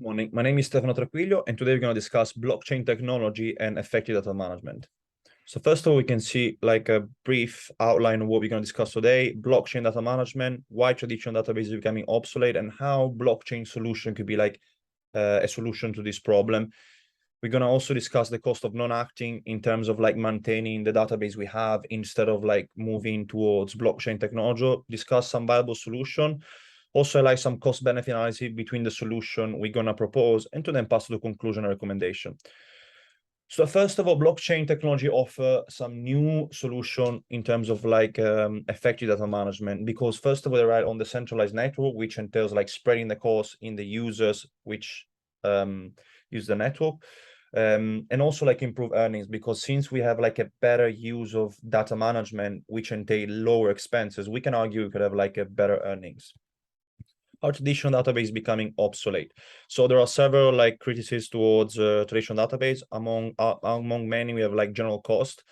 Morning. My name is Stefano Tranquillo, and today we're going to discuss blockchain technology and effective data management. So first of all, we can see like a brief outline of what we're going to discuss today: blockchain data management, why traditional database is becoming obsolete, and how blockchain solution could be like a solution to this problem. We're going to also discuss the cost of non-acting in terms of like maintaining the database we have instead of like moving towards blockchain technology, discuss some viable solution, also like some cost benefit analysis between the solution we're going to propose, and to then pass to the conclusion and recommendation. So first of all, blockchain technology offer some new solution in terms of like effective data management, because first of all, they rely on the centralized network, which entails like spreading the cost in the users which use the network. And also like improve earnings, because since we have like a better use of data management, which entail lower expenses, we can argue we could have like a better earnings. Our traditional database becoming obsolete. So there are several like criticisms towards traditional database. Among many, we have like general cost.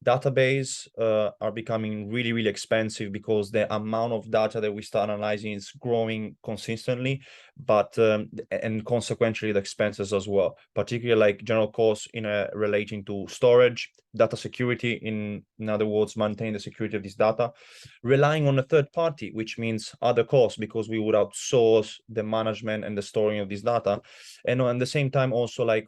Database are becoming really, really expensive because the amount of data that we start analyzing is growing consistently, but and consequently the expenses as well, particularly like general costs in relating to storage, data security, in other words, maintain the security of this data, relying on a third party, which means other costs because we would outsource the management and the storing of this data. And at the same time, also like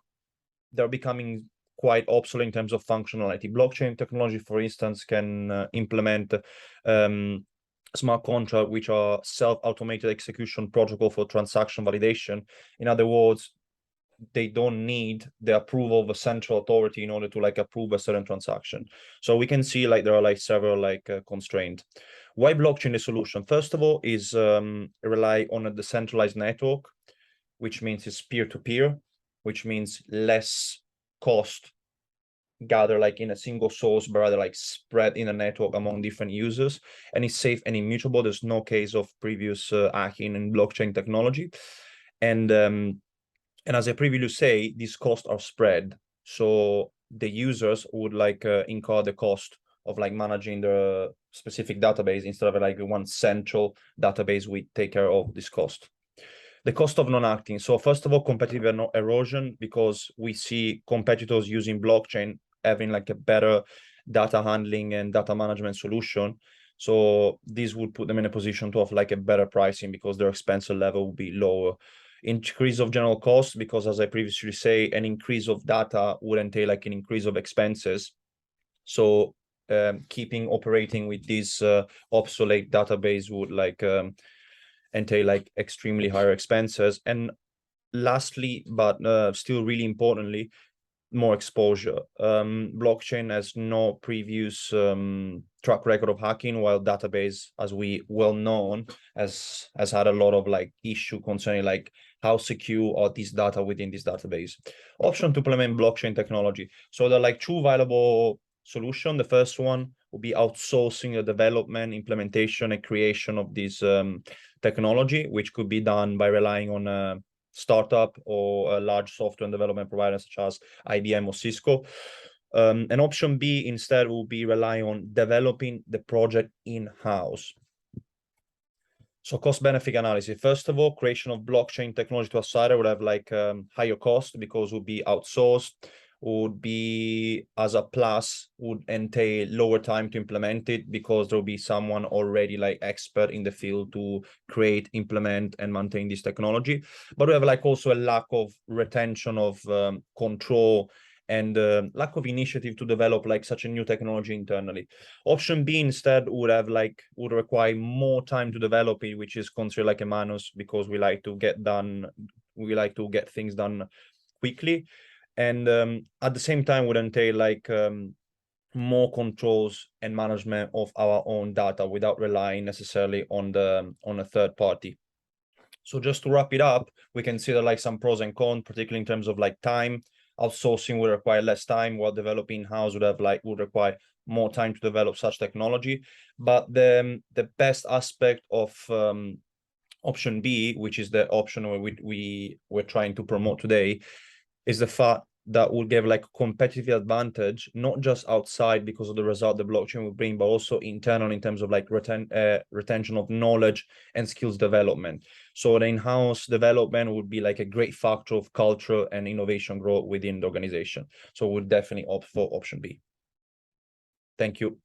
they're becoming quite obsolete in terms of functionality. Blockchain technology, for instance, can implement smart contracts, which are self-automated execution protocol for transaction validation. In other words, they don't need the approval of a central authority in order to like approve a certain transaction. So we can see like there are like several like constraints. Why blockchain the solution? First of all, is rely on a decentralized network, which means it's peer-to-peer, which means less cost gather like in a single source, but rather like spread in a network among different users, and it's safe and immutable. There's no case of previous hacking in blockchain technology. And as I previously say, these costs are spread, so the users would like incur the cost of like managing the specific database instead of like one central database. We take care of this cost. The cost of non-acting. So first of all, competitive erosion, because we see competitors using blockchain having like a better data handling and data management solution. So this would put them in a position to have like a better pricing because their expense level will be lower. Increase of general costs, because as I previously say, an increase of data would entail like an increase of expenses. So keeping operating with this obsolete database would like entail like extremely higher expenses. And lastly, but still really importantly, more exposure. Blockchain has no previous track record of hacking, while database, as we well known, has had a lot of like issue concerning like how secure are these data within this database. Option to implement blockchain technology. So there are like two viable solution. The first one will be outsourcing the development, implementation, and creation of this technology, which could be done by relying on a startup or a large software and development provider such as IBM or Cisco. And option B instead will be relying on developing the project in-house. So cost benefit analysis. First of all, creation of blockchain technology to a site would have like higher cost because it would be outsourced, would be as a plus, would entail lower time to implement it because there will be someone already like expert in the field to create, implement, and maintain this technology. But we have like also a lack of retention of control and lack of initiative to develop like such a new technology internally. Option B instead would require more time to develop it, which is considered like a minus because we like to get things done quickly. And at the same time would entail like more controls and management of our own data without relying necessarily on a third party. So just to wrap it up, we consider like some pros and cons, particularly in terms of like time. Outsourcing will require less time, while developing in-house would require more time to develop such technology. But the best aspect of option B, which is the option we're trying to promote today, is the fact that will give like a competitive advantage, not just outside because of the result the blockchain will bring, but also internal in terms of like retention of knowledge and skills development. So the in-house development would be like a great factor of culture and innovation growth within the organization. So we'll definitely opt for option B. Thank you.